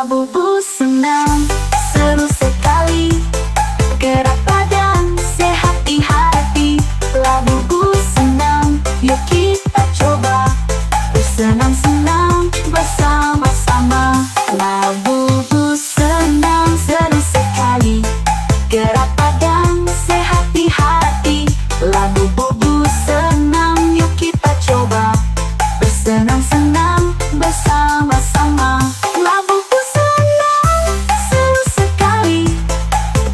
Labubu senang, seru sekali. Gerak badan, sehat di hati. Labubu senang, yuk kita coba. Bersenang-senang bersama-sama. Labubu senang, seru sekali. Gerak badan, sehat di hati. Labubu senang, yuk kita coba. Bersenang-senang bersama-sama. Labubu senang, seru sekali.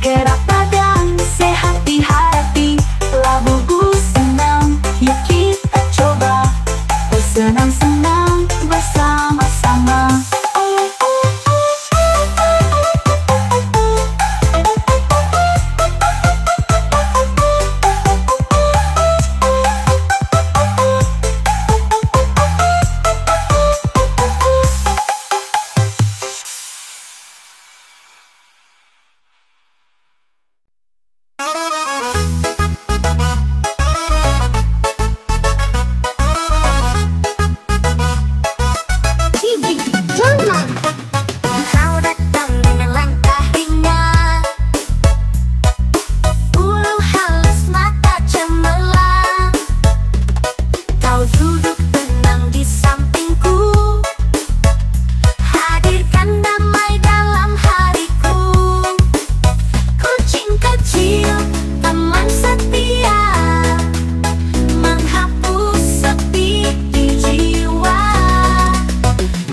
Gerak badan, sehat di hati. Labubu senang, yuk kita coba. Bersenang-senang bersama-sama. Kau datang dengan langkah ringan, bulu halus mata cemerlang. Kau duduk tenang di sampingku, hadirkan damai dalam hariku. Kucing kecil, teman setia, menghapus sepi di jiwa.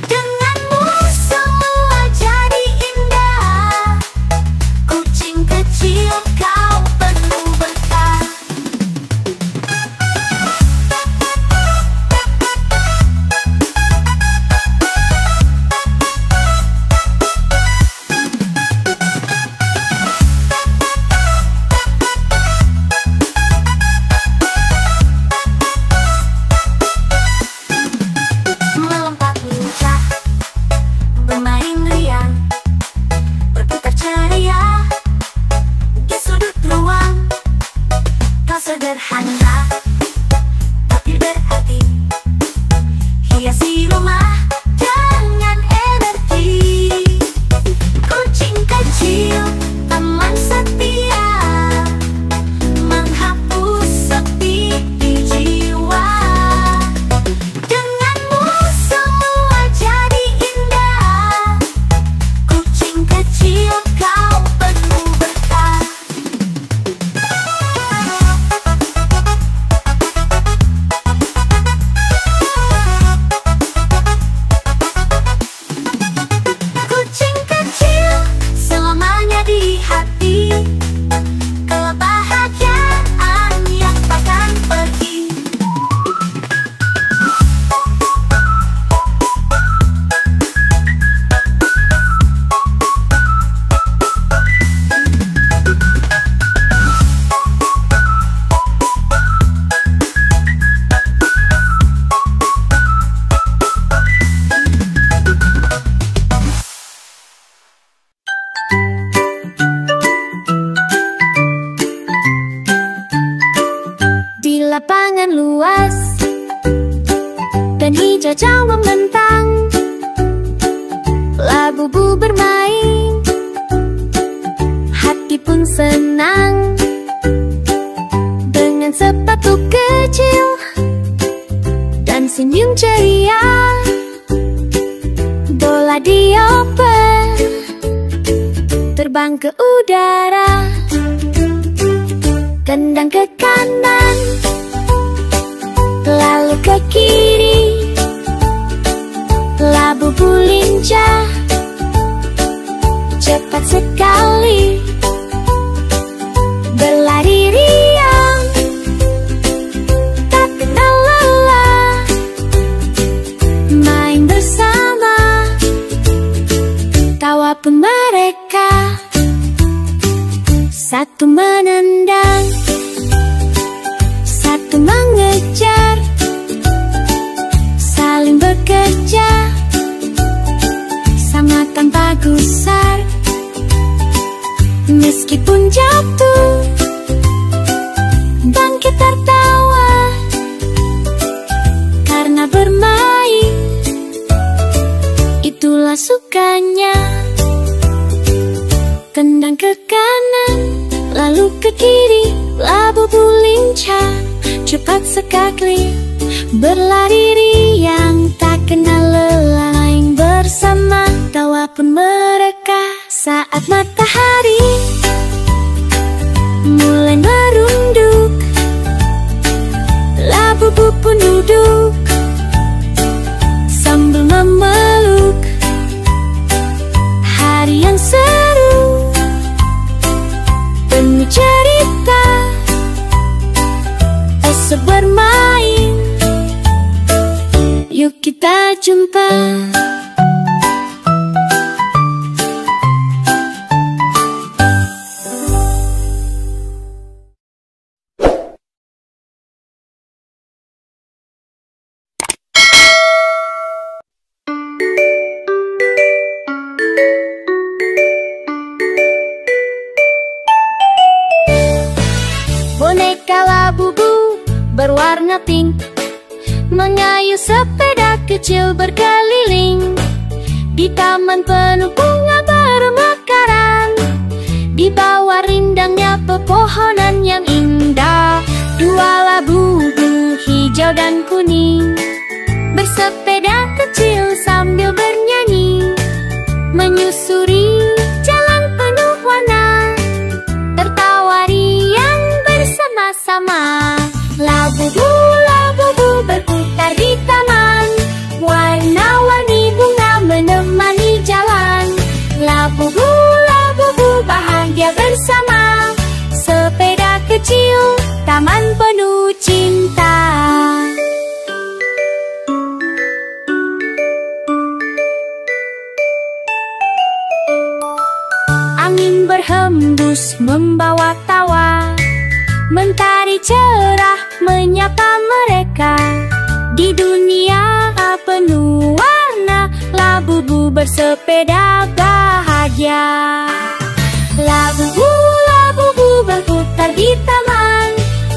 Denganmu semua jadi indah. Kucing kecil, kau penuh berkah. Melompat lincah, bermain riang, berputar ceria di sudut ruang. Kau sederhana tapi berhati, hiasi rumah dengan energi. Kucing kecil, teman setia, menghapus sepi di jiwa. Denganmu semua jadi indah. Kucing kecil, kau penuh berkah. Kucing kecil, selamanya di hati. Kebahagiaan yang takkan pergi. Di lapangan luas dan hijau membentang, Labubu bermain, hati pun senang. Dengan sepatu kecil dan senyum ceria, bola dioper terbang ke udara. Tendang ke kanan, lalu ke kiri. Labubu lincah, cepat sekali, berlari riang, tak kenal lelah. Main bersama, tawa pun mereka. Satu menendang, satu mengejar, saling bekerja, sama tanpa gusar. Meskipun jatuh, bangkit tertawa, karena bermain itulah sukanya. tendang ke kanan, lalu ke kiri, labu lincah, cepat sekali berlari riang, tak kenal lelah, main bersama tawa pun mereka. Saat matahari mulai merunduk, labu pun duduk sambil memeluk. Hari yang seru, penuh cerita, esok bermain, yuk kita jumpa. Boneka Labubu berwarna pink mengayuh sepeda kecil berkeliling di taman penuh bunga bermekaran, di bawah rindangnya pepohonan yang indah. Dua Labubu hijau dan kuning bersepeda kecil sambil bernyanyi, menyusuri jalan penuh warna, tertawa riang bersama-sama. Labubu, Labubu berputar di taman, warna-warni bunga menemani jalan. Labubu, Labubu bahagia bersama, sepeda kecil, taman penuh cinta. Angin berhembus membawa tawa, mentari cerah menyapa mereka. Di dunia penuh warna, Labubu bersepeda bahagia. Labubu, Labubu berputar di taman,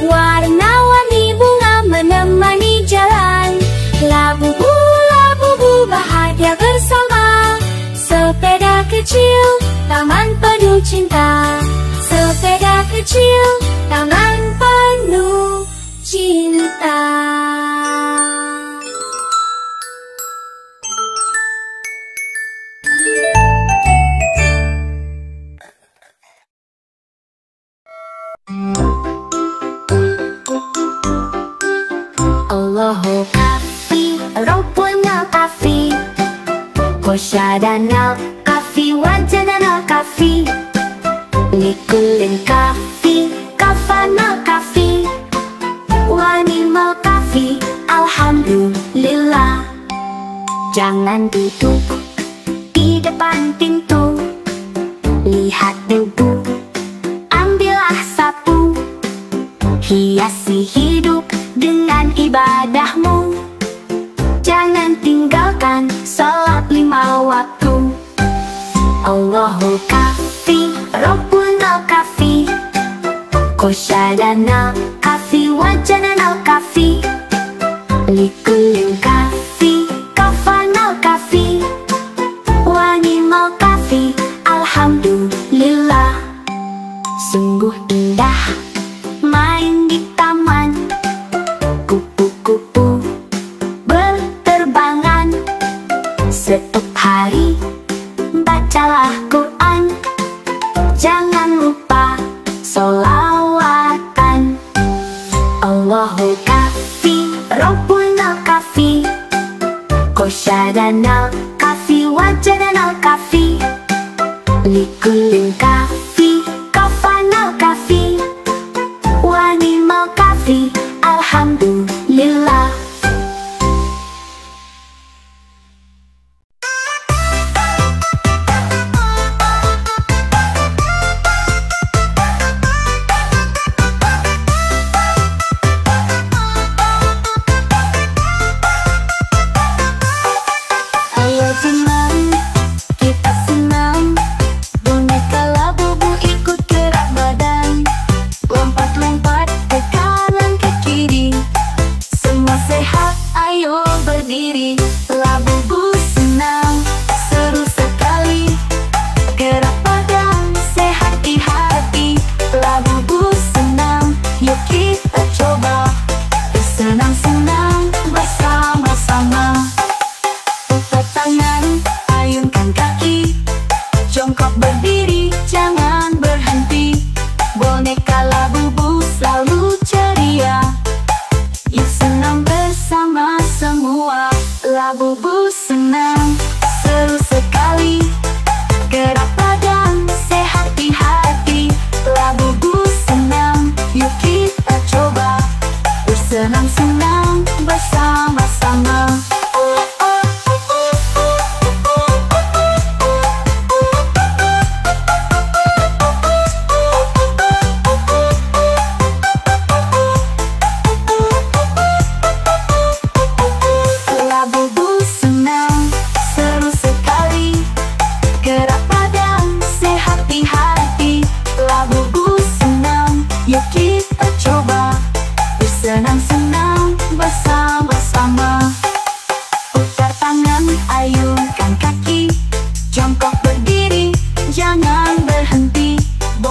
warna-warni bunga menemani jalan. Labubu, Labubu bahagia bersama, sepeda kecil, taman penuh cinta. Sepeda kecil, taman penuh cinta. Allahu kafi, Rabbuna kafi, Kosyadana kafi, wajadana kafi, Likulin kafi, kafana kafi, wanimal kafi, alhamdulillah. Jangan duduk di depan pintu, lihat debu, ambillah sapu, hiasi hidup dengan ibadahmu. Jangan tinggalkan salat 5 waktu. Allahu kafi, Rabbuna kafi, Kosyadana kafi, wajadana kafi, Likulin kafi, kafana kafi, wanimal kafi, alhamdulillah. Sungguh indah main di taman, kupu-kupu berterbangan. Setiap hari bacalah Quran, jangan lupa sholawatan. Allahu kafi, Rabbuna kafi, Kosyadana kafi, wajadana kafi, Likulin kafi, kafana kafi, wanimal kafi, alhamdulillah. Ayo senang, kita senang, boneka Labubu ikut gerak badan, lompat-lompat ke kanan ke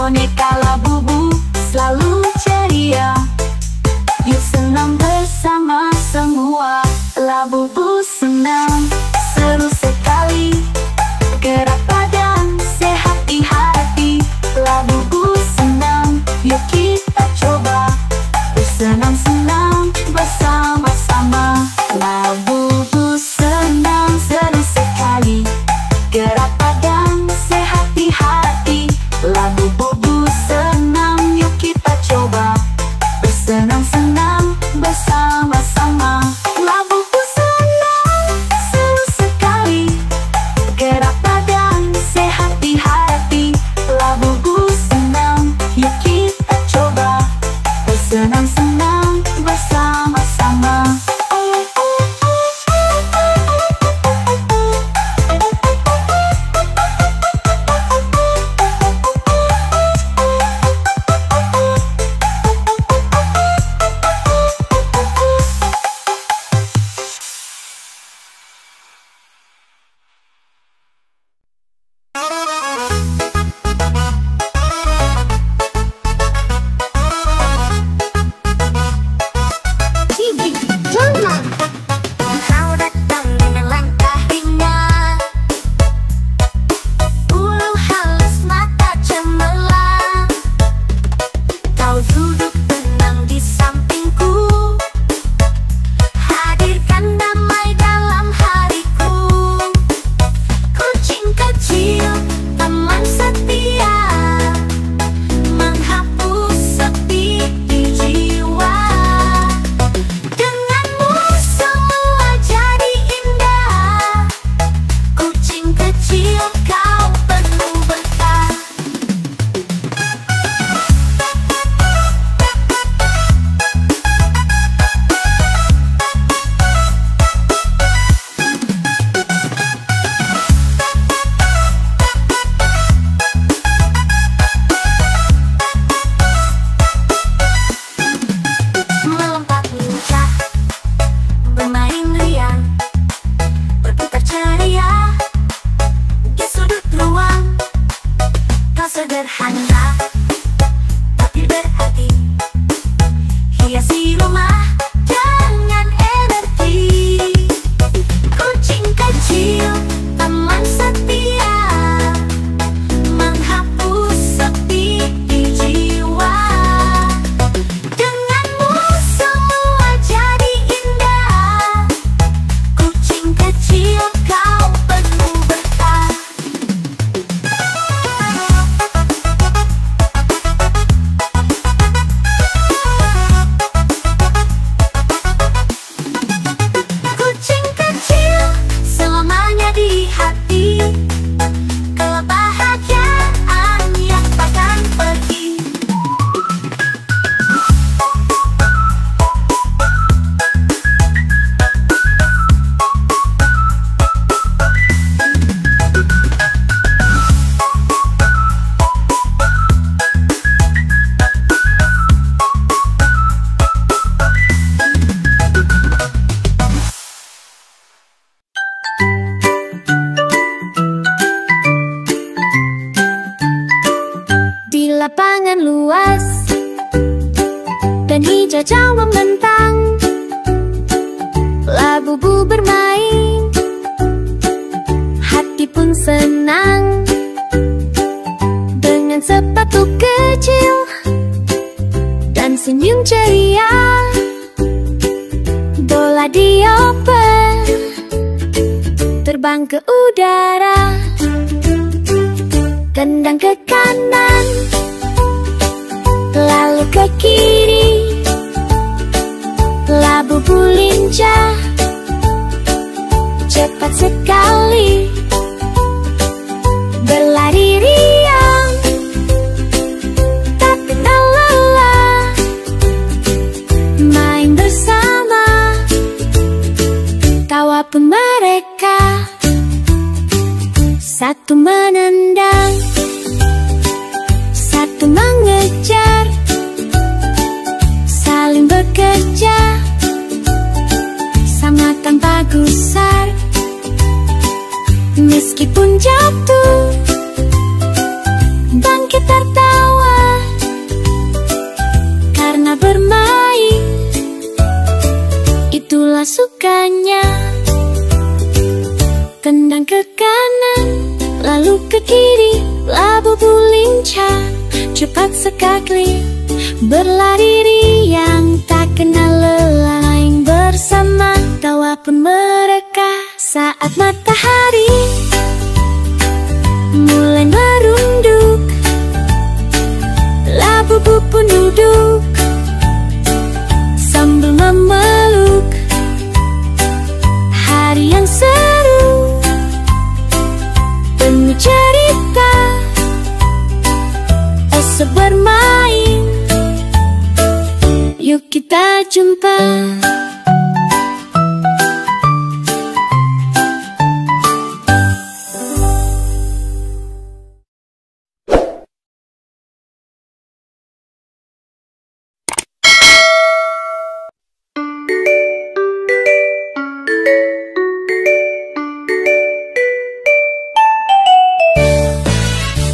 boneka Labubu selalu ceria. Yuk senang bersama semua. Labubu senang, seru sekali. Gerak badan, sehat di hati. Labubu senang, yuk kita coba. Bersenang-senang bersama-sama. Labubu senang, seru sekali. Gerak badan, sehat di hati. Labubu senang, yuk kita coba. Bersenang-senang bersama-sama. Labubu senang, seru sekali. Gerak badan, sehat di hati. Labubu senang, yuk kita coba. Bersenang-senang bersama-sama. Kau datang dengan langkah ringan, bulu halus, mata cemerlang. Kau duduk tenang di sampingku, hadirkan damai dalam hariku. Kucing kecil, teman setia, menghapus sepi di jiwa. Denganmu semua jadi indah. Kucing kecil, kau penuh berkah. Melompat lincah, bermain riang, berputar ceria di sudut ruang. Kau sederhana tapi berhati, hiasi rumah dengan energi. Kucing kecil, teman setia, menghapus sepi di jiwa. Denganmu semua jadi indah. Kucing kecil, kau penuh berkah. Kucing kecil, selamanya di hati. Kebahagiaan yang takkan pergi. Di lapangan luas dan hijau membentang, Labubu bermain, hati pun senang. Dengan sepatu kecil dan senyum ceria, bola dioper terbang ke udara. Tendang ke kanan, lalu ke kiri. Labubu lincah, cepat sekali, berlari riang, tak kenal lelah. Main bersama, tawa pun mereka. Satu menendang, satu mengejar, saling bekerja sama tanpa gusar. Berlari riang tak kenal lelah, bersama tawa pun mereka. Saat matahari mulai merunduk, labu-labu pun duduk sambil memeluk. Hari yang seru, penuh cerita, esok bermain, yuk kita jumpa.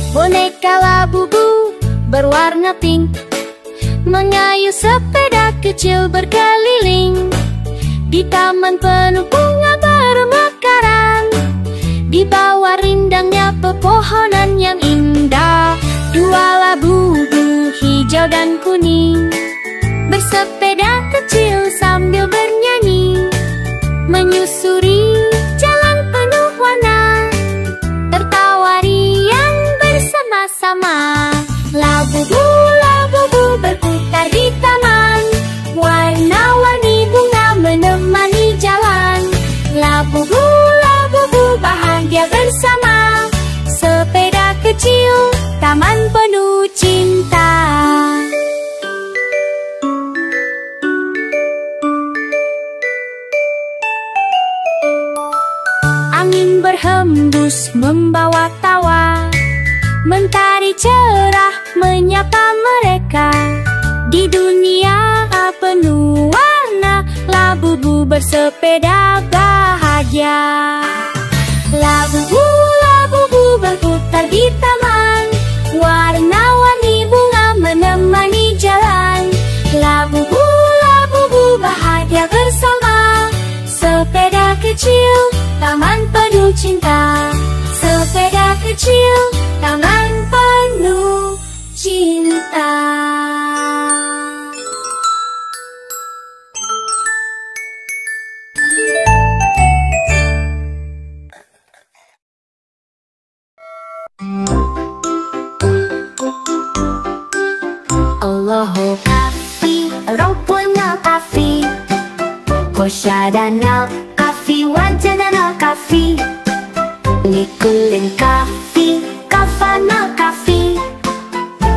Boneka labubu berwarna pink mengayuh sepeda kecil berkeliling di taman penuh bunga bermekaran, di bawah rindangnya pepohonan yang indah. Dua labubu hijau dan kuning bersepeda kecil sambil bernyanyi, menyusuri jalan penuh warna, tertawa riang bersama-sama. Labubu, labubu berputar di taman, warna-warni bunga menemani jalan. Labubu, labubu bahagia bersama, sepeda kecil, taman penuh cinta. Angin berhembus membawa tawa, mentari cerah menyapa mereka. Di dunia penuh warna, labubu bersepeda bahagia. Labubu, labubu berputar di taman, warna-warni bunga menemani jalan. Labubu, labubu bahagia bersama, sepeda kecil, taman penuh cinta. Sepeda kecil, taman penuh cinta. Allahu kafi, Rabbuna kafi, Kosyadana kafi, wajadana kafi, Likulin kafi, kafana kafi,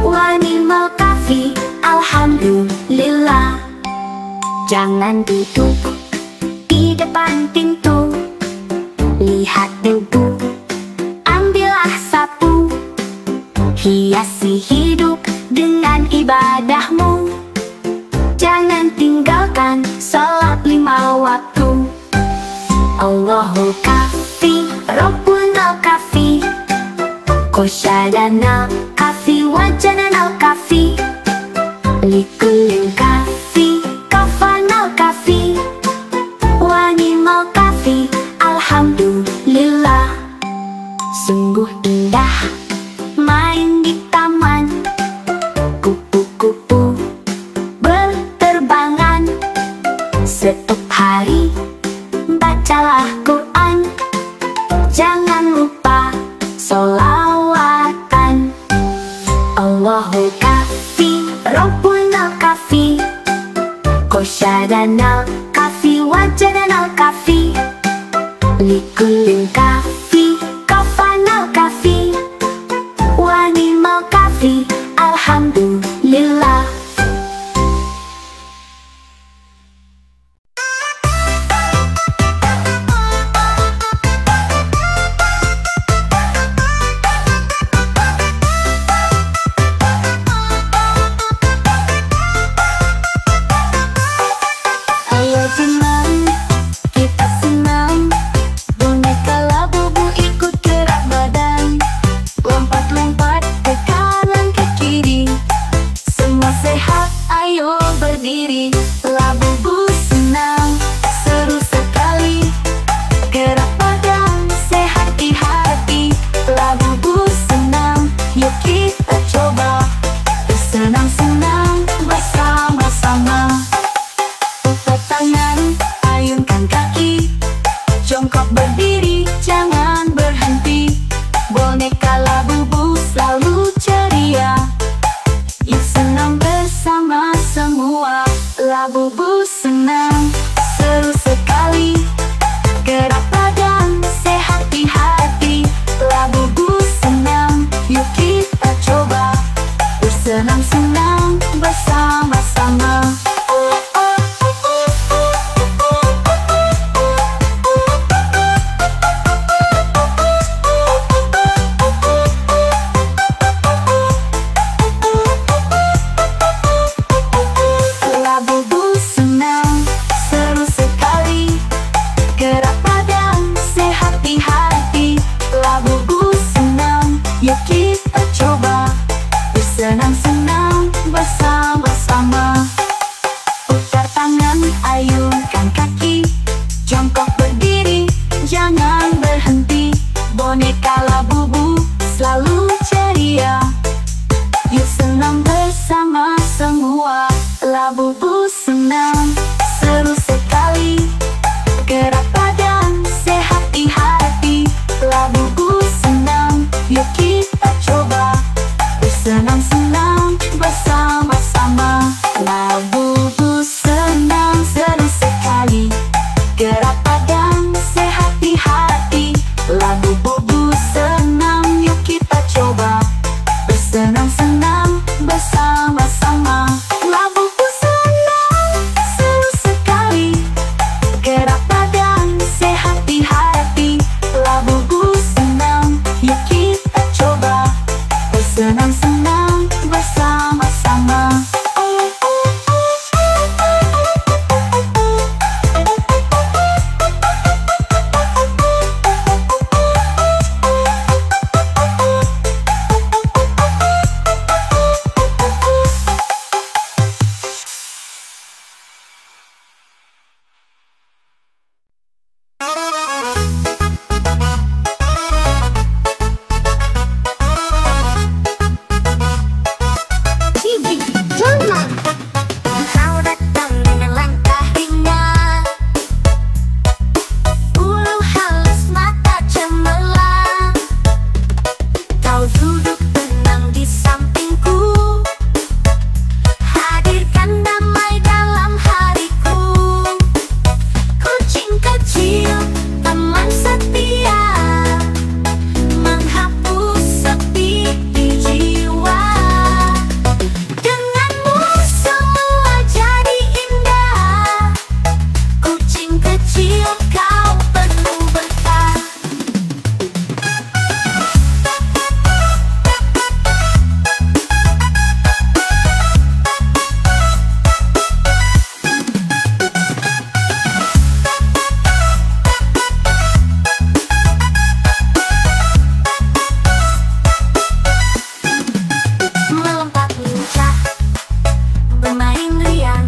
wanimal kafi, alhamdulillah. Jangan duduk di depan pintu, lihat debu, ambillah sapu, hiasi hidup dengan ibadahmu. Jangan tinggalkan salat 5 waktu. Allahu kafi, Rabbuna kafi, Kosyadana kafi, wajadana kafi, Likulin kafi, kafana kafi, wanimal kafi, alhamdulillah. Sungguh indah main di taman, kupu-kupu berterbangan. Setiap hari bacalah Quran, jangan lupa sholawatan. Allahu kafi, Rabbuna kafi, Kosyadana kafi, wajadana kafi, Likulin kafi, kafana kafi, wanimal kafi, alhamdulillah. Ayo senang, kita senang, boneka labubu ikut gerak badan, lompat-lompat ke kanan ke Labubu senang, seru sekali. Gerak badan, sehat di hati. Labubu senang, yuk kita coba bersenang-senang bersama-sama. Labubu senang, seru sekali. Gerak badan, sehat di hati. Labubu senang, yuk kita coba bersenang-senang bersama-sama. Putar tangan, ayunkan kaki. Jongkok berdiri, jangan berhenti. Boneka Labubu selalu ceria. Yuk senang bersama semua. Labubu senang, seru sekali. Gerak badan, sehat di hati. Labubu senang, yuk kita coba bersenang-senang bersama-sama. Labubu senang, seru sekali. Gerak badan, sehat di hati. Labubu senang, yuk kita coba bersenang-senang bersama-sama. Labubu senang, seru sekali. Gerak badan, sehat di hati. Labubu senang, yuk kita coba bersenang-senang bersama-sama. Kau datang dengan langkah ringan, bulu halus, mata cemerlang. Kau duduk tenang di sampingku, hadirkan damai dalam hariku. Kucing kecil, teman setia, menghapus sepi di jiwa. Denganmu semua jadi indah. Kucing kecil, kau penuh berkah. Melompat lincah, bermain riang,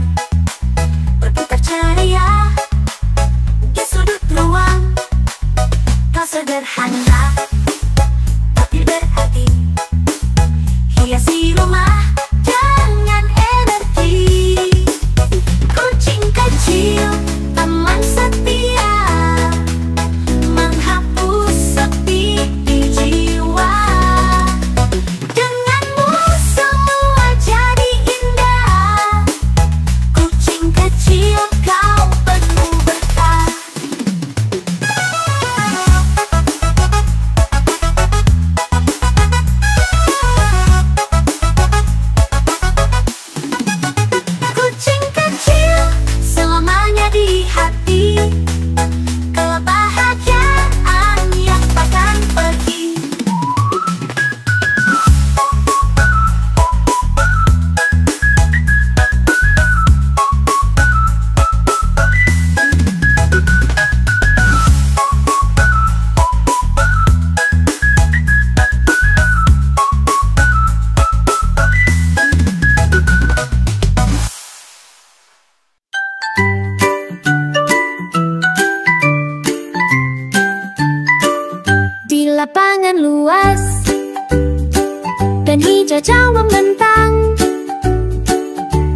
berputar ceria di sudut ruang. Kau sederhana tapi berhati, hiasi rumah dengan energi. Kucing kecil, teman setia, menghapus sepi di jiwa. Denganmu semua jadi indah. Kucing kecil, kau penuh berkah. Kucing kecil, selamanya di hati. Kebahagiaan yang takkan pergi. Di lapangan luas dan hijau membentang,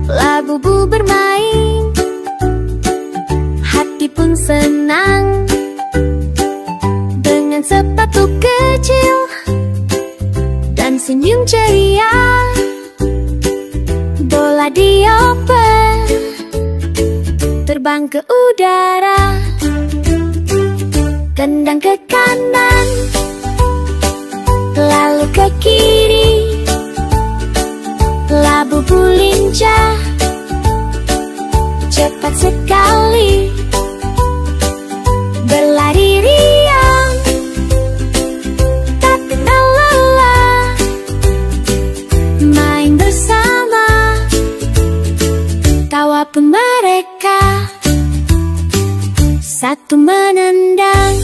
Labubu bermain, hati pun senang. Dengan sepatu kecil dan senyum ceria, bola dioper terbang ke udara, tendang ke kanan, lalu ke kiri, labu lincah, cepat sekali, berlari riang, tak kenal lelah, main bersama, tawa pun mereka. Satu menendang,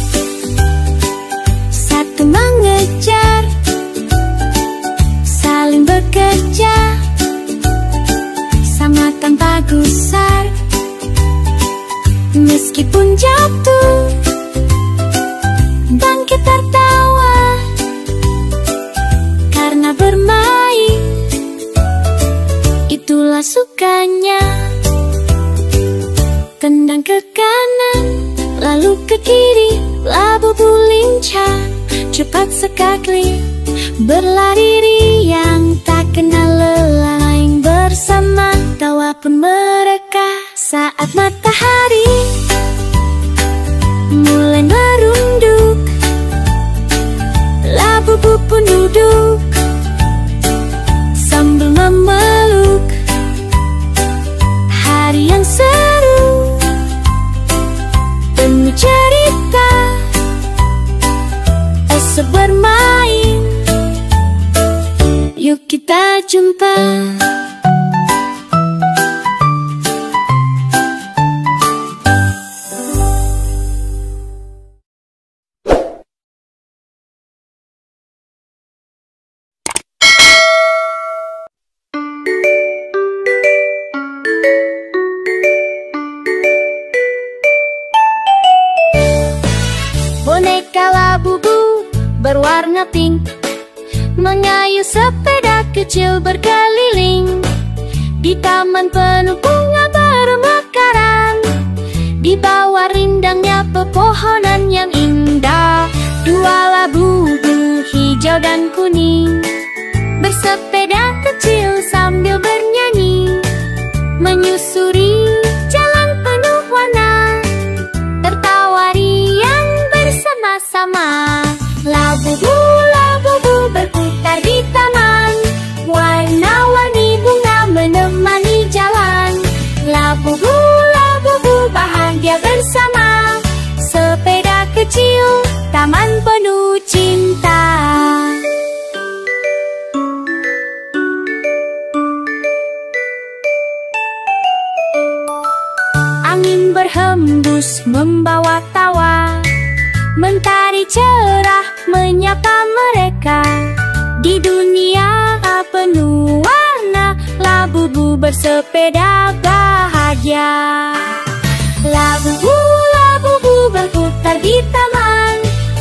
satu mengejar, saling bekerja, sama tanpa gusar. Meskipun jatuh, bangkit tertawa, karena bermain itulah sukanya. Tendang ke kanan, lalu ke kiri, labu lincah, cepat sekali, berlari riang, tak kenal lelah, main bersama, tawa pun mereka. Saat matahari mulai merunduk, labu pun duduk sambil memeluk. Hari yang seru, penuh cerita, esok bermain, yuk kita jumpa. Boneka Labubu berwarna pink mengayuh sepeda kecil berkeliling di taman penuh bunga bermekaran, di bawah rindangnya pepohonan yang indah. Dua Labubu hijau dan kuning bersepeda kecil sambil bernyanyi, menyusuri jalan penuh warna, tertawa riang bersama-sama. Labubu, Labubu berputar di taman, warna-warni bunga menemani jalan. Labubu, Labubu bahagia bersama, sepeda kecil, taman penuh cinta. Angin berhembus membawa tawa, mentari cerah menyapa mereka. Di dunia penuh warna, Labubu bersepeda bahagia. Labubu, Labubu berputar di taman,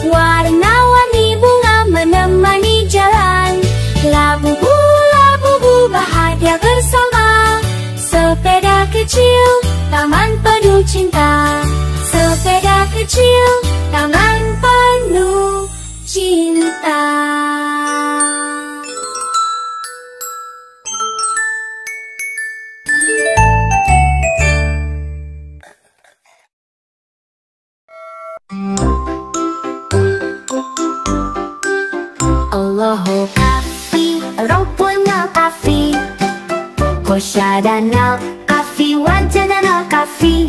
warna-warni bunga menemani jalan. Labubu, Labubu bahagia bersama, sepeda kecil, taman penuh cinta. Sepeda kecil, taman penuh cinta. Allahu kafi, Rabbuna kafi, Kosyadana kafi, Wajadana kafi,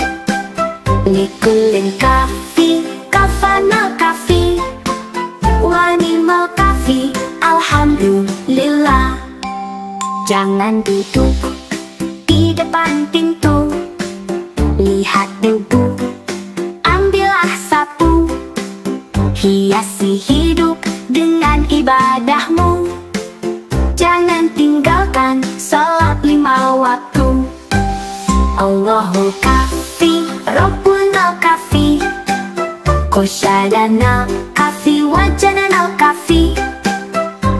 Likulin kafi, Kafana kafi, Wanimal kafi, Alhamdulillah. Jangan duduk di depan pintu, lihat debu, ambillah sapu, hiasi hidup dengan ibadahmu. Jangan tinggalkan salat 5 waktu. Allahu kafi, Rabbuna kafi, Kosyadana kafi, Wajadana kafi,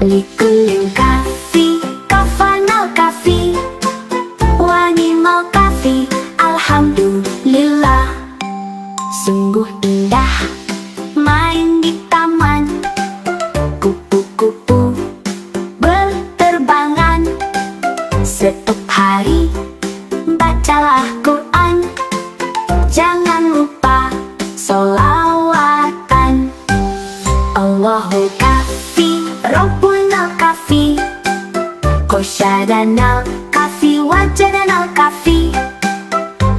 Likulin kafi, Kafana kafi, Wanimal kafi, Alhamdulillah. Sungguh indah main di taman, kupu-kupu berterbangan. Setiap hari bacalah Quran, Danau Kafi Wajananau Kafi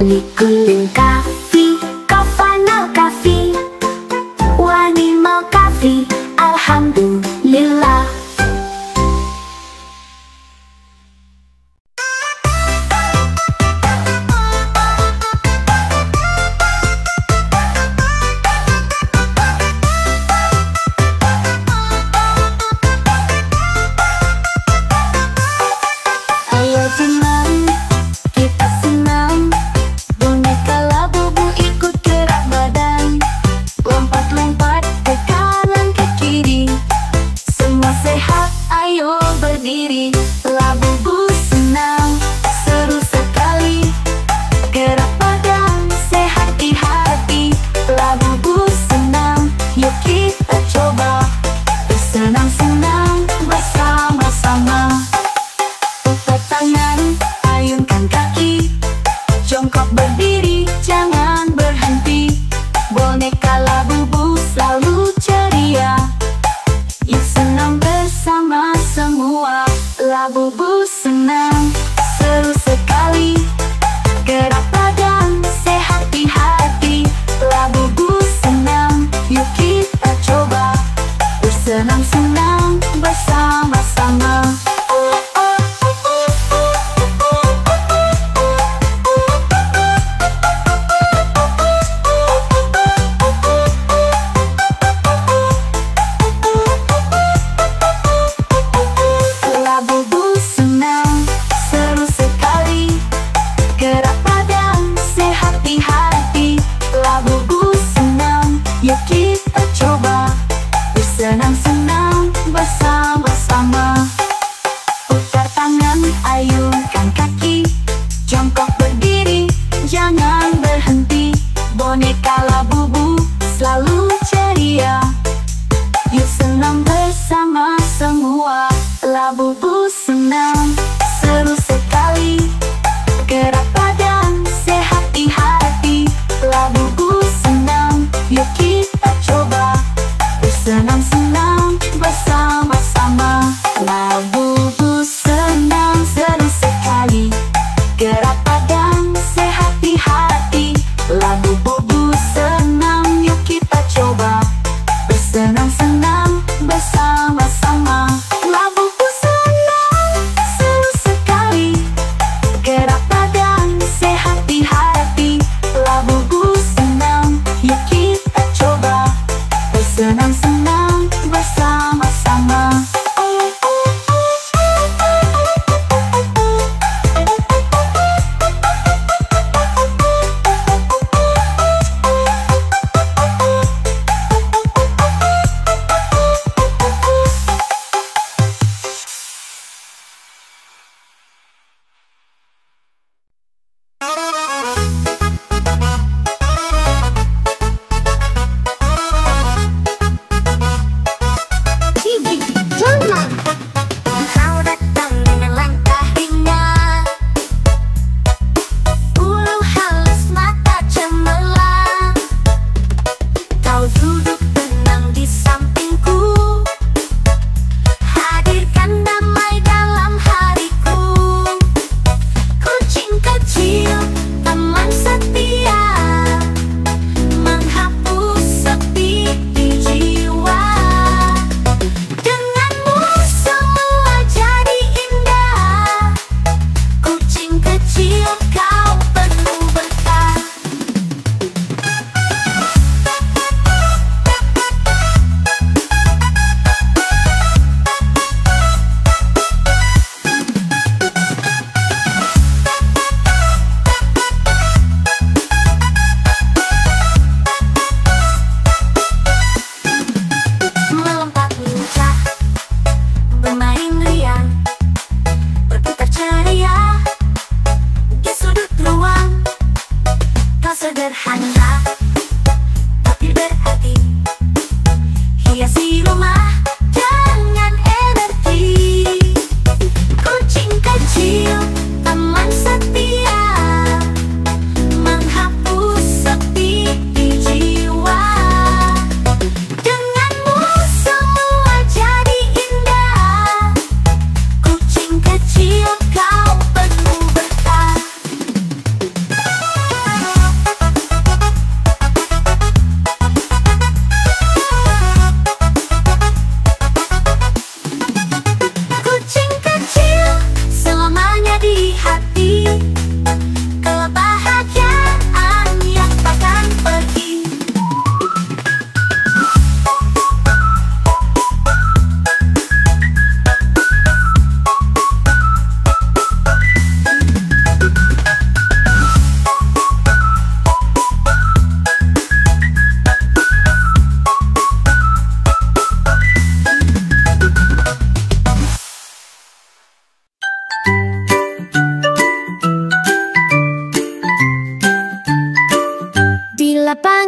Likulun Kafi Kafanau Kafi Wani mau Kafi Alhamdulillah. Labubu senang, seru sekali. Gerak badan, sehat di hati. Labubu senang, yuk kita coba bersenang-senang bersama-sama. Labubu senang,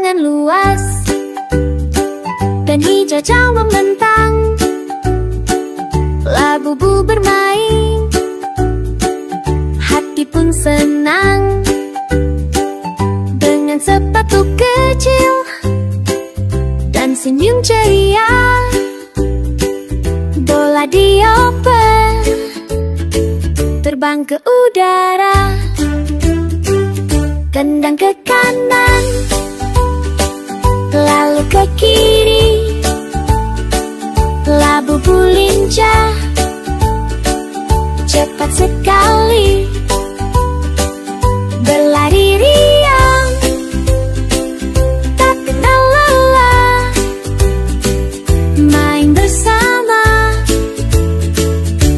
lapangan luas dan hijau membentang. Labubu bermain, hati pun senang. Dengan sepatu kecil dan senyum ceria, bola dioper terbang ke udara. Tendang ke kanan, lalu ke kiri. Labubu lincah, cepat sekali, berlari riang, tak kenal lelah. Main bersama,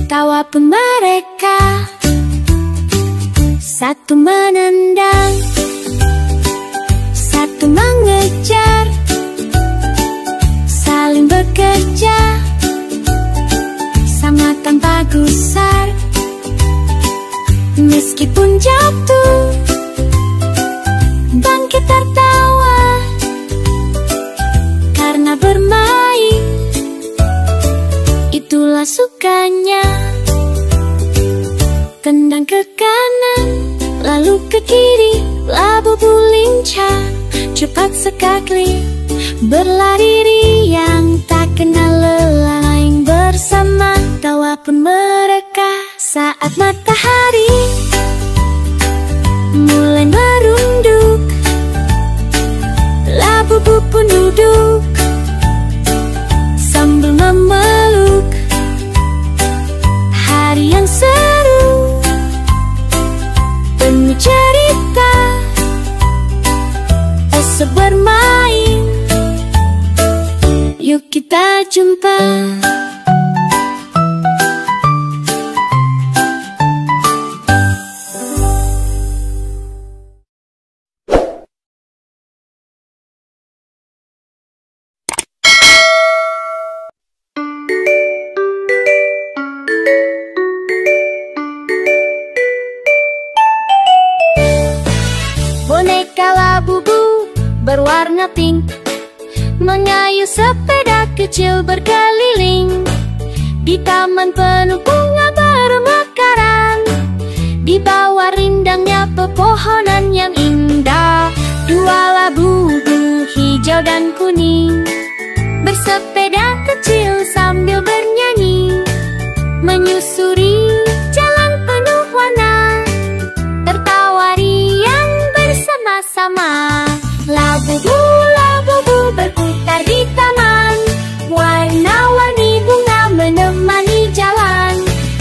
tawa pun mereka. Satu menendang, satu mengejar, saling bekerja, sama tanpa gusar. Meskipun jatuh, bangkit tertawa, karena bermain itulah sukanya. Tendang ke kanan, lalu ke kiri. Labubu lincah, cepat sekali, berlari riang, tak kenal lelah. Main bersama, tawa pun mereka. Saat matahari mulai merunduk, labubu pun duduk sambil memeluk. Hari yang seru, penuh cerita, esok bermain, yuk kita jumpa. Boneka labubu berwarna pink mengayuh sepeda kecil berkeliling di taman penuh bunga bermekaran. Di bawah rindangnya pepohonan yang indah, dua labubu hijau dan kuning bersepeda kecil sambil bernyanyi, menyusuri jalan penuh warna, tertawa riang bersama-sama. Labubu, labubu berputar di taman, warna-warni bunga menemani jalan.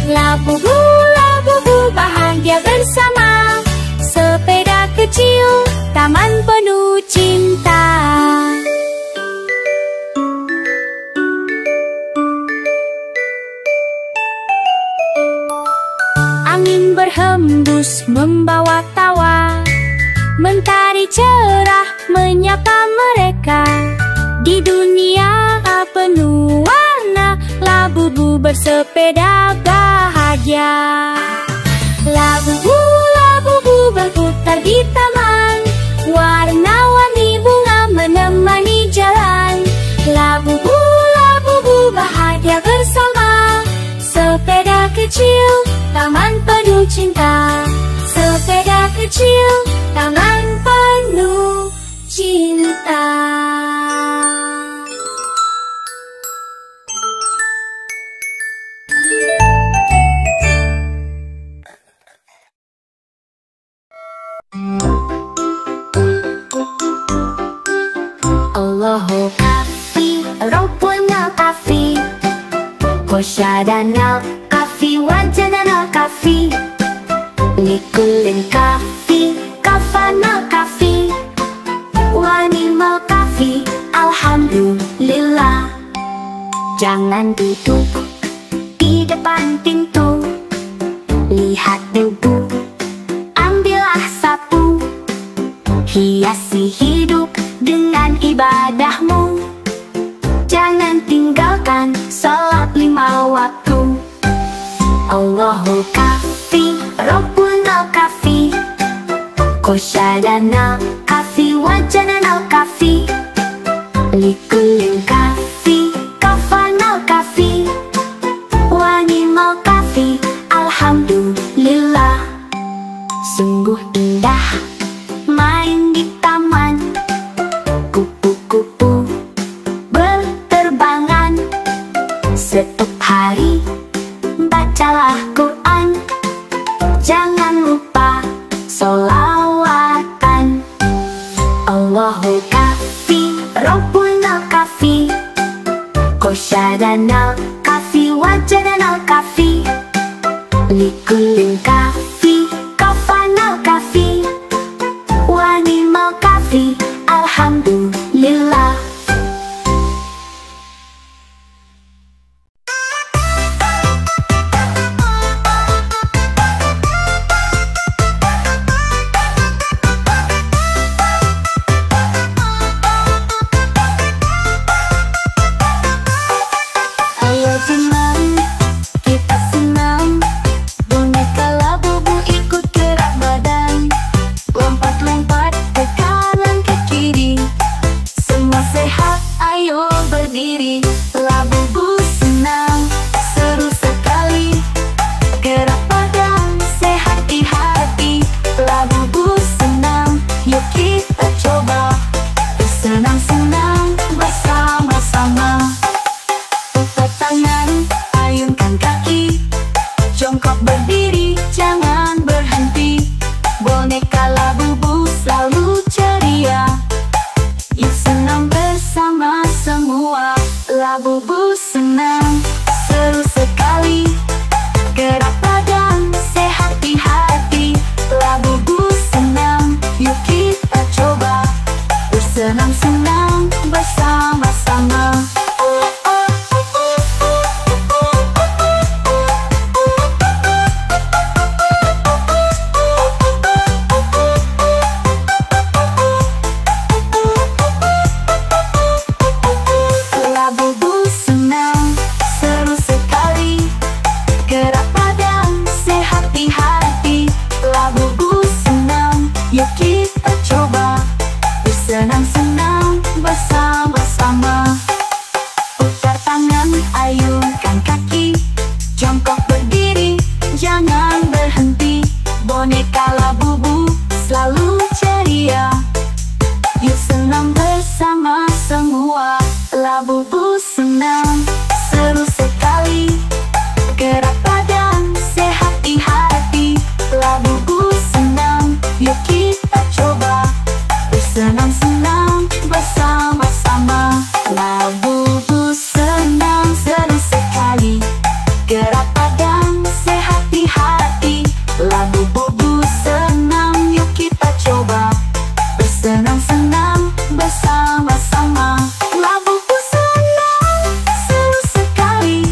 Labubu, labubu bahagia bersama, sepeda kecil, taman penuh cinta. Angin berhembus membawa tawa, mentari cerah menyapa mereka. Di dunia penuh warna, labubu bersepeda bahagia. Labubu, labubu berputar di taman, warna-warni bunga menemani jalan. Labubu, labubu bahagia bersama, sepeda kecil, taman penuh cinta. Sepeda kecil, taman penuh cinta. Allahu kafi, Rabbuna kafi, Kosyadana kafi, wajadana kafi, Likulin kafi, kafana kafi, wanimal kafi, alhamdulillah. Jangan duduk di depan pintu, lihat debu, ambillah sapu, hiasi hidup dengan ibadahmu. Jangan tinggalkan salat 5 waktu. Allahu kafi, Rabbuna kafi, Kosyadana kafi, wajadana kafi, Likulin kafi, kafana kafi, wani mau kafi, alhamdulillah. Sungguh indah main di taman, kupu-kupu berterbangan. Setiap hari bacalah Quran, jangan lupa sholawatan. Allahu kafi, Rabbuna kafi, Qosyadana kafi, Wajadana kafi. Likulin kafi, kafana kafi, wani mau kafi, alhamdulillah. Ayo senang, kita senang. Boneka Labubu ikut gerak badan, lompat-lompat ke kanan ke kiri. Semua sehat, ayo berdiri. Labubu senang, seru sekali. Gerak badan, sehat di hati. Labubu senang, yuk kita coba. Bersenang-senang bersama-sama. Putar tangan, ayunkan kaki. Jongkok berdiri, jangan berhenti. Boneka Labubu selalu ceria. Yuk senang bersama semua. Labubu senang, seru sekali. Gerak badan, sehat di hati. Labubu senang, yuk kita coba. Bersenang-senang bersama-sama. Labubu senang, seru sekali. Gerak badan, sehat di hati. Labubu senang, yuk kita coba. Bersenang-senang bersama-sama. Putar tangan, ayunkan kaki. Jongkok berdiri, jangan berhenti. Boneka Labubu selalu ceria. Yuk senang bersama semua. Labubu senang, seru sekali. Gerak badan, sehat di hati. Labubu senang, yuk kita coba. Bersenang-senang bersama-sama. Labubu senang, seru sekali. Gerak badan, sehat di hati. Labubu senang, yuk kita coba. Bersenang-senang bersama-sama. Labubu senang, seru sekali.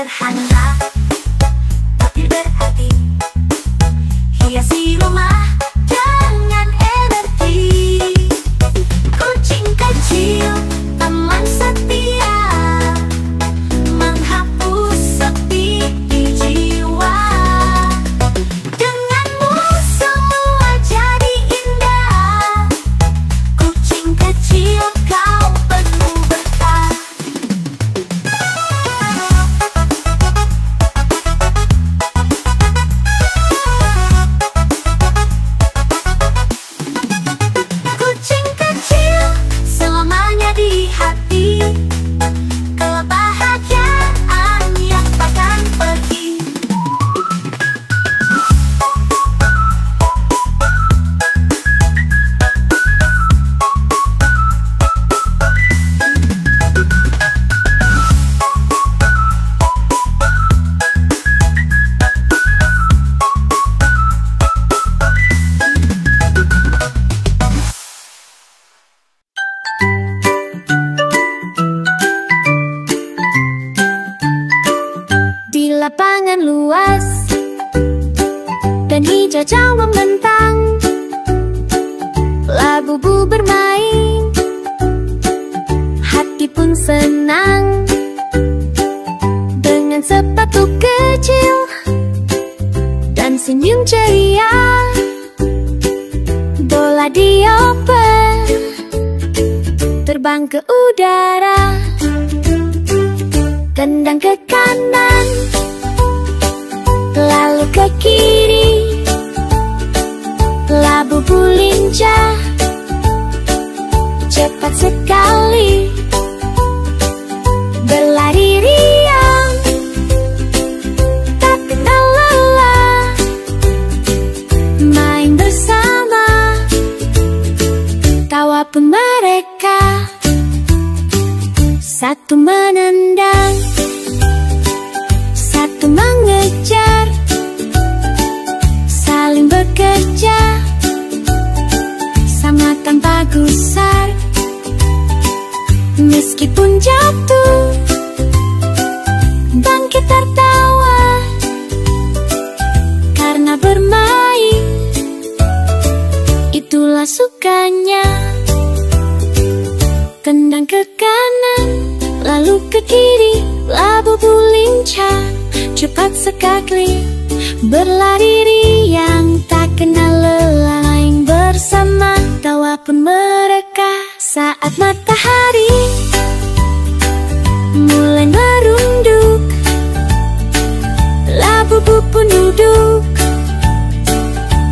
sederhana tapi berarti. Hiasi rumah dengan energi. Kucing kecil, teman setia, menghapus sepi di jiwa. Denganmu semua jadi indah. Kucing kecil, kau penuh berkah. Kucing kecil selamanya di hati. Kebahagiaan yang takkan pergi. Di lapangan luas dan hijau membentang, labu-labu bermain, hati pun senang. Dengan sepatu kecil dan senyum ceria, bola dioper terbang ke udara. Tendang ke kanan, lalu ke kiri, labu-labu lincah, cepat sekali, berlari riang, tak kenal lelah, main bersama, tawa pun mereka. Satu menendang, satu mengejar, saling bekerja, sama tanpa gusar. Meskipun jatuh, bangkit tertawa, karena bermain, itulah sukanya. Tendang ke kanan, lalu ke kiri, labu-labu lincah, cepat sekali, berlari riang, tak kenal lelah, main bersama, tawa pun mereka. Saat matahari mulai merunduk, labu-labu pun duduk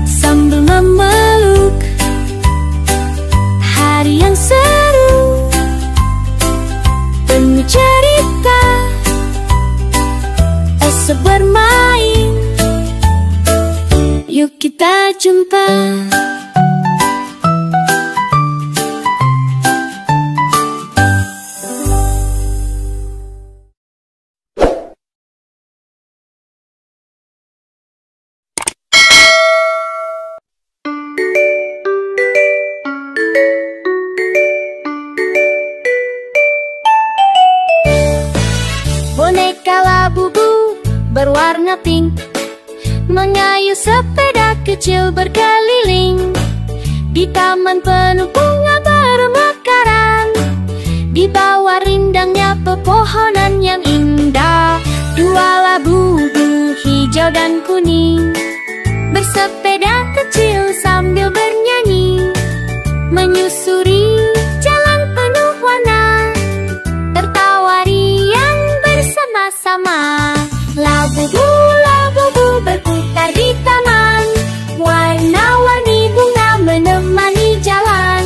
sambil memeluk. Hari yang seru, penuh cerita, esok bermain, yuk kita jumpa. Boneka labu-labu berwarna pink mengayuh sepeda kecil berkeliling di taman penuh bunga bermekaran, di bawah rindangnya pepohonan yang indah. Dua labu-labu hijau dan kuning bersepeda kecil sambil bernyanyi, menyusuri jalan penuh warna, tertawa riang bersama-sama. Labu-labu berputar di taman, warna-warni bunga menemani jalan.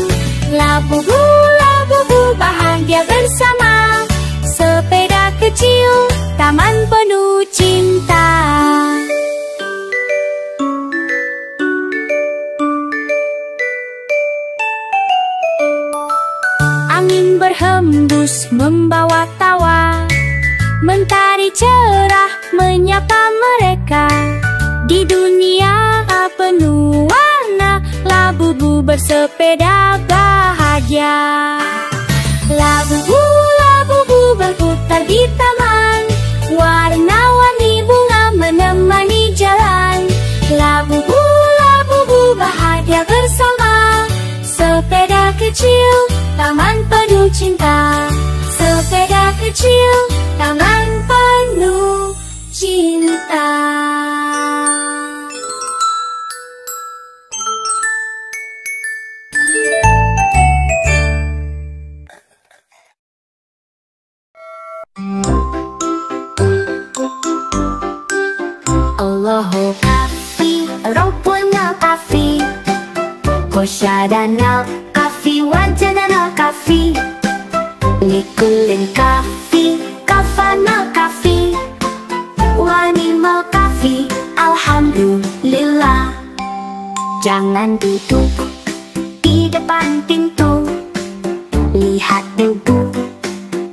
Labu-labu bahagia bersama, sepeda kecil, taman penuh cinta. Angin berhembus membawa tawa, mentari cerah menyapa mereka. Di dunia penuh warna, labu-labu bersepeda bahagia. Labu-labu berputar di taman, warna penuh cinta. Sepeda kecil, taman penuh cinta. Allahu kafi, Rabbuna kafi, Kosyadana kafi, Wajadana kafi, Likulin kafi, Kafana kafi, Wanimal kafi, Alhamdulillah. Jangan duduk di depan pintu, lihat debu,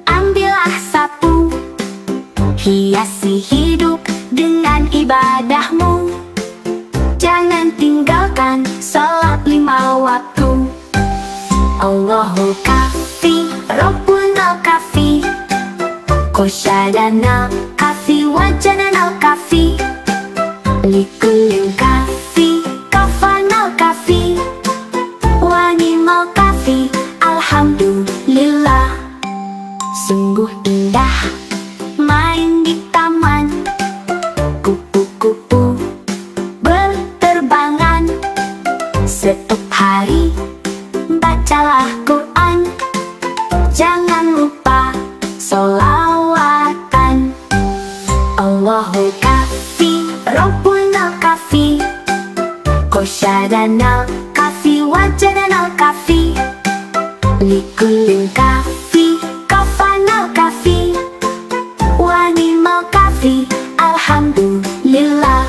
ambillah sapu, hiasi hidup dengan ibadahmu. Jangan tinggalkan salat 5 waktu. Allahu kafi, Rabbuna kafi, Kosyadana kafi, Wajadana kafi, Likulin kafi, Kafana kafi, Wanimal kafi, Alhamdulillah. Sungguh indah main di taman, kupu-kupu berterbangan. Setiap hari bacalah Quran, jangan lupa sholawatan. Allahu kafi, Rabbuna kafi, Kosyadana kafi, Wajadana kafi, Likulin kafi, Kafana kafi, Wanimal kafi, Alhamdulillah.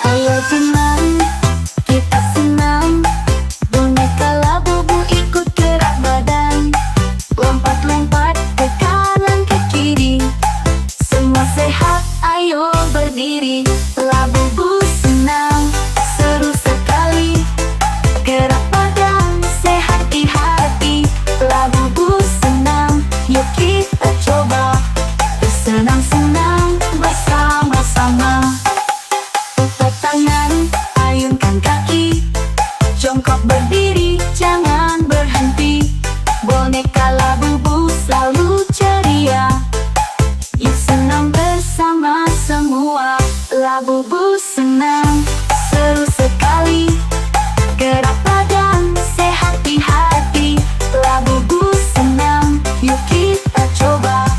Ayo senang, kita senang, boneka labubu ikut gerak badan, lompat-lompat ke kanan ke kiri, semua sehat, ayo berdiri. Labubu senang, seru sekali, gerak badan, sehat di hati. Labubu senang, yuk kita coba, bersenang-senang bersama-sama. Putar tangan, ayunkan kaki, jongkok berdiri, jangan berhenti. Boneka labubu selalu ceria, yuk senang bersama semua. Labubu senang, seru sekali, gerak badan, sehat di hati. Labubu senang, yuk kita coba,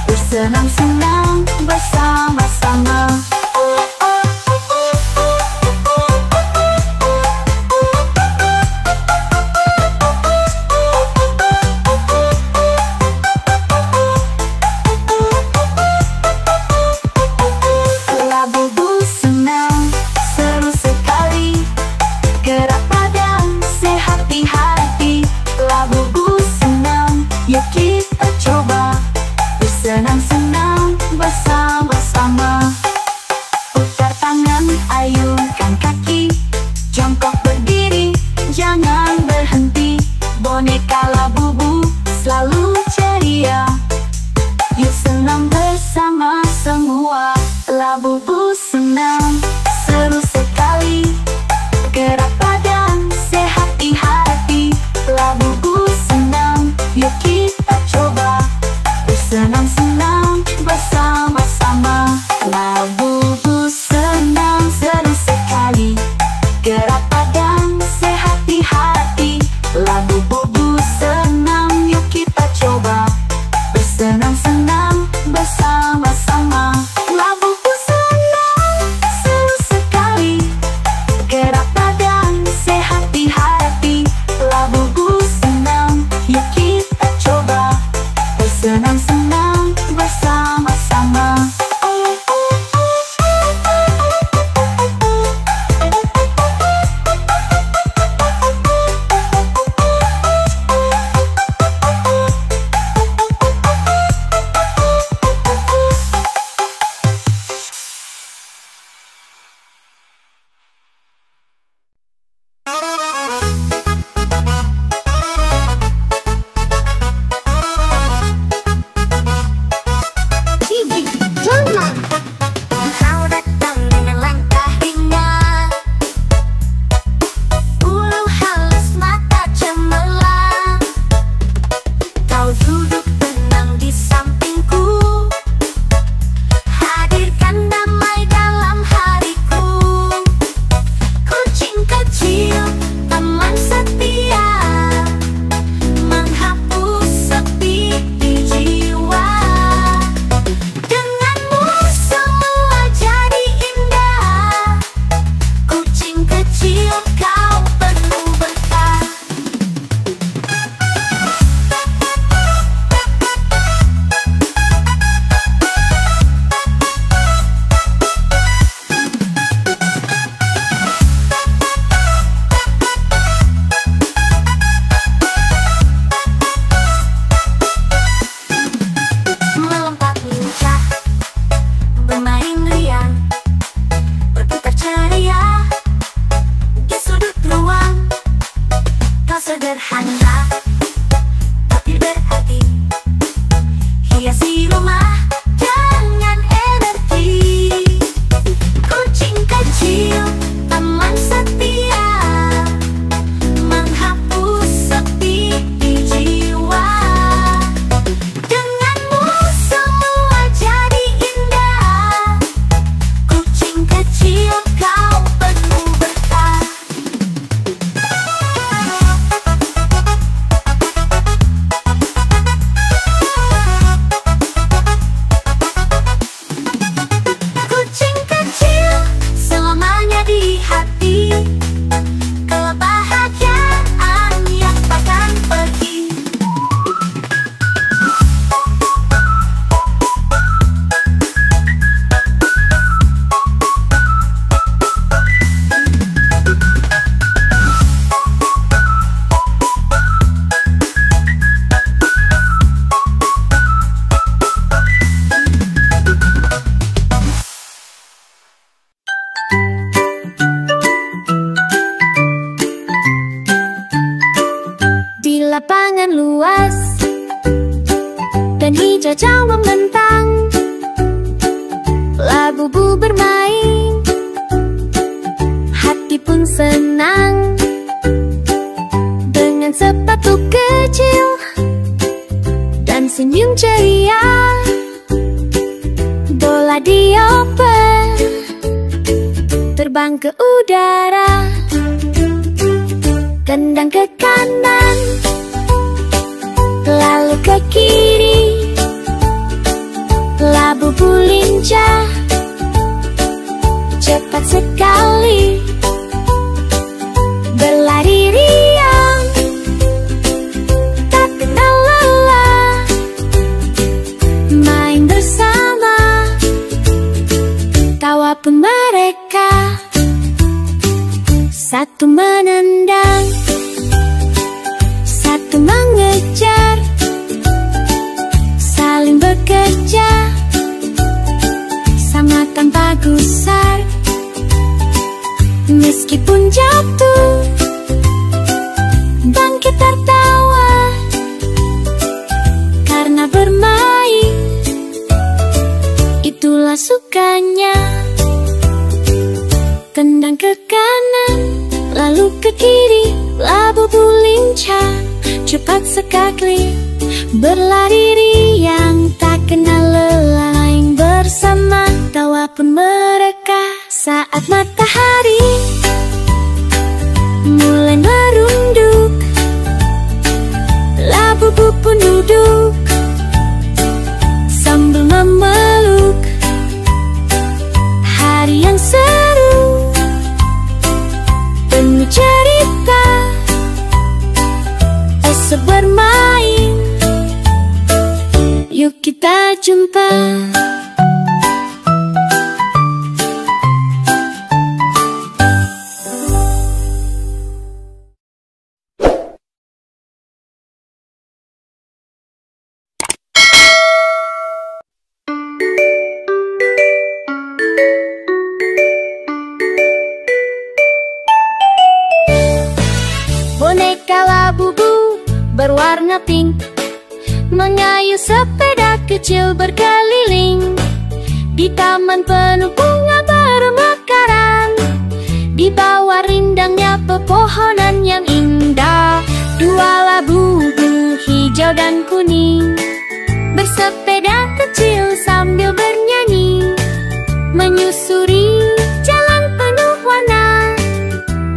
bersenang-senang bersama-sama. Labubu senang, seru sekali, gerak badan, sehat di hati. Labubu senang, yuk kita coba, bersenang-senang bersama-sama. Putar tangan, ayunkan kaki, jongkok berdiri, jangan berhenti. Boneka labubu selalu ceria, yuk senang bersama semua. Labubu senang, seru sekali, gerak badan, sehat di hati. Labubu senang, yuk kita coba, bersenang-senang bersama-sama. Labubu senang, seru sekali, gerak badan, sehat di hati. Labubu senang, yuk kita coba, bersenang-senang bersama-sama. Labubu senang, seru sekali, gerak badan, sehat di hati. Labubu senang, yuk kita coba, bersenang-senang bersama-sama. hiasi rumah dengan energi. Kucing kecil, teman setia, menghapus sepi di jiwa. Denganmu semua jadi indah. Kucing kecil, kau penuh berkah. Kucing kecil selamanya di hati, kebahagiaan yang takkan pergi. Di lapangan luas dan hijau jauh membentang, labu-labu bermain, hati pun senang. Dengan sepatu kecil dan senyum ceria, bola dioper terbang ke udara. Tendang ke kanan, lalu ke kiri, labu-labu lincah, cepat sekali, berlari riang, tak kenal lelah, main bersama, tawa pun mereka. Satu menendang, satu mengejar, saling bekerja, sama tanpa gusar. Meskipun jatuh, bangkit tertawa, karena bermain, itulah sukanya. Tendang ke kanan, lalu ke kiri, labu-labu lincah, cepat sekali, berlari riang, tak kenal lelah, main bersama, tawa pun mereka. Saat matahari mulai merunduk, labu-labu pun duduk sambil memeluk. Hari yang seru, penuh cerita, esok bermain, yuk kita jumpa. Boneka labu-labu berwarna pink mengayuh sepeda kecil berkeliling di taman penuh bunga bermekaran, di bawah rindangnya pepohonan yang indah. Dua labu-labu hijau dan kuning bersepeda kecil sambil bernyanyi, menyusuri jalan penuh warna,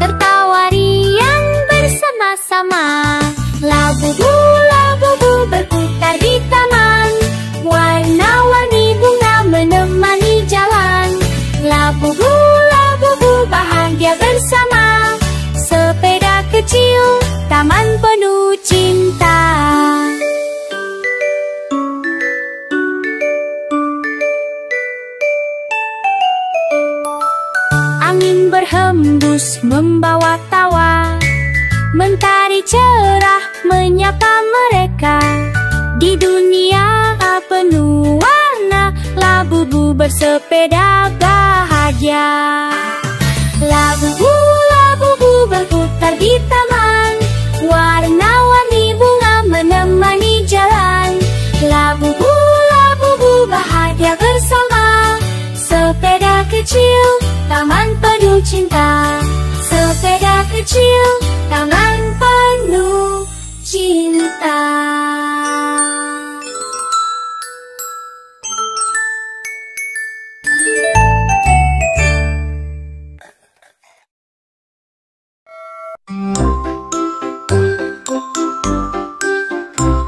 tertawa riang bersama-sama. Labu-labu berputar di taman, warna-warni bunga menemani jalan. Labu-labu bahagia bersama, sepeda kecil, taman penuh cinta. Angin berhembus membawa tawa, mentari cerah menyapa mereka. Di dunia penuh warna, labu-labu bersepeda bahagia. Labu-labu berputar di taman, warna-warni bunga menemani jalan. Labu-labu ya bersama. Sepeda kecil, taman penuh cinta. Sepeda kecil, taman penuh cinta.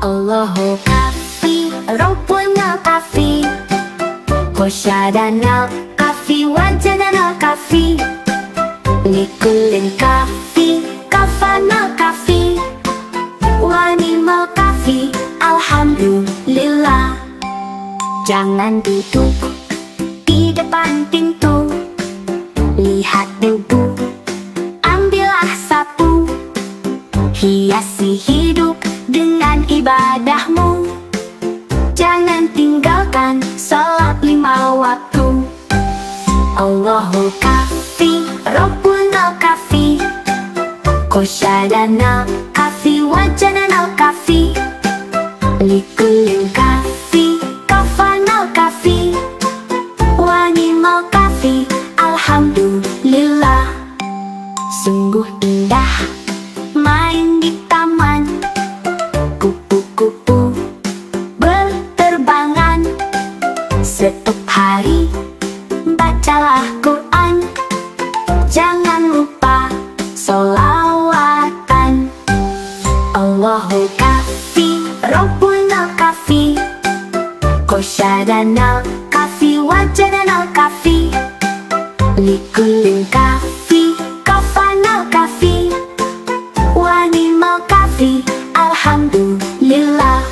Allahu kafi, Rabbuna kafi, Kosyadana kafi, Wajadana kafi, Likulin kafi, Kafana kafi, Wanimal kafi, Alhamdulillah. Jangan duduk di depan pintu, lihat debu, ambillah sapu, hiasi hidup dengan ibadahmu. Jangan tinggalkan salat 5 waktu. Allahu kafi, Rabbuna kafi, Kosyadana kafi, Wajadana kafi, Likulin kafi, Kafana kafi, Wanimal kafi, Alhamdulillah. Sungguh indah main di taman, kupu-kupu berterbangan. Setiap hari bacalah Quran, jangan lupa sholawatan. Allahu kafi, Rabbuna kafi, Kosyadana kafi, Wajadana kafi, Likulin kafi, Kafana kafi, Wanimal kafi, Alhamdulillah.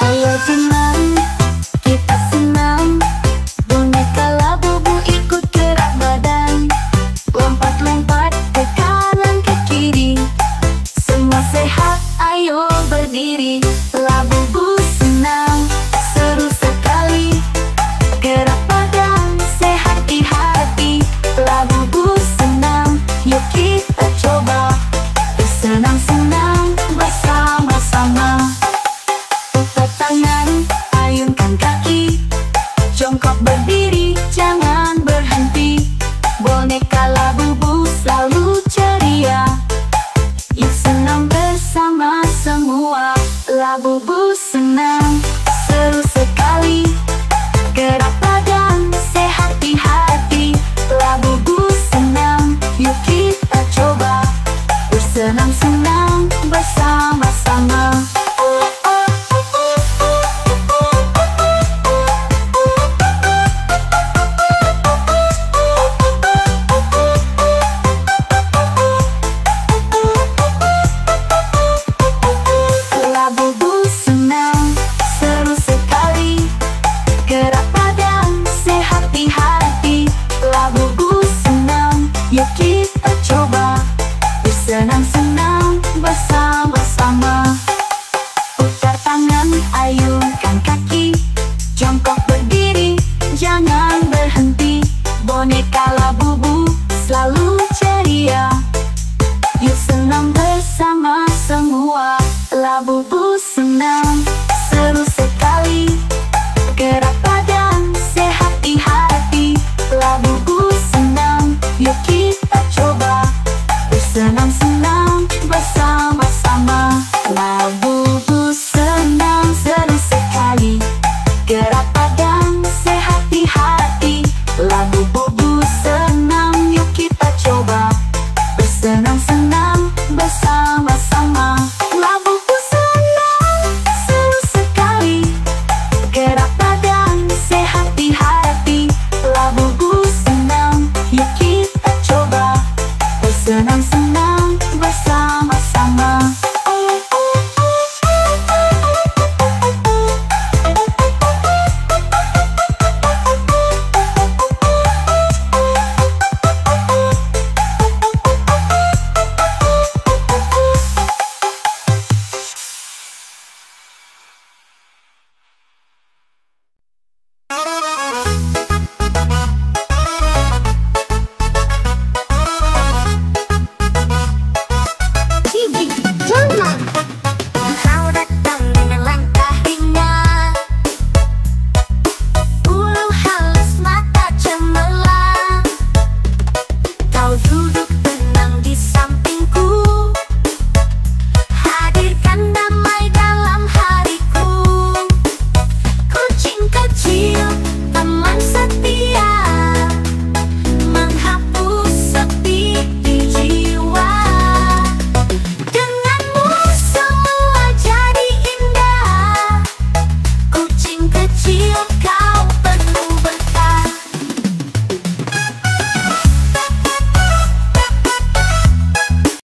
Ayo senang, kita senang. Boneka Labubu ikut gerak badan, lompat-lompat ke kanan ke kiri. Semua sehat, ayo berdiri. Labubu senang, seru sekali. Gerak badan, sehat di hati. Labubu senang, yuk kita coba. Bersenang-senang bersama-sama. Putar tangan, ayunkan kaki, jongkok berdiri, jangan berhenti. Boneka Labubu selalu ceria, yuk senang bersama semua. Labubu senang.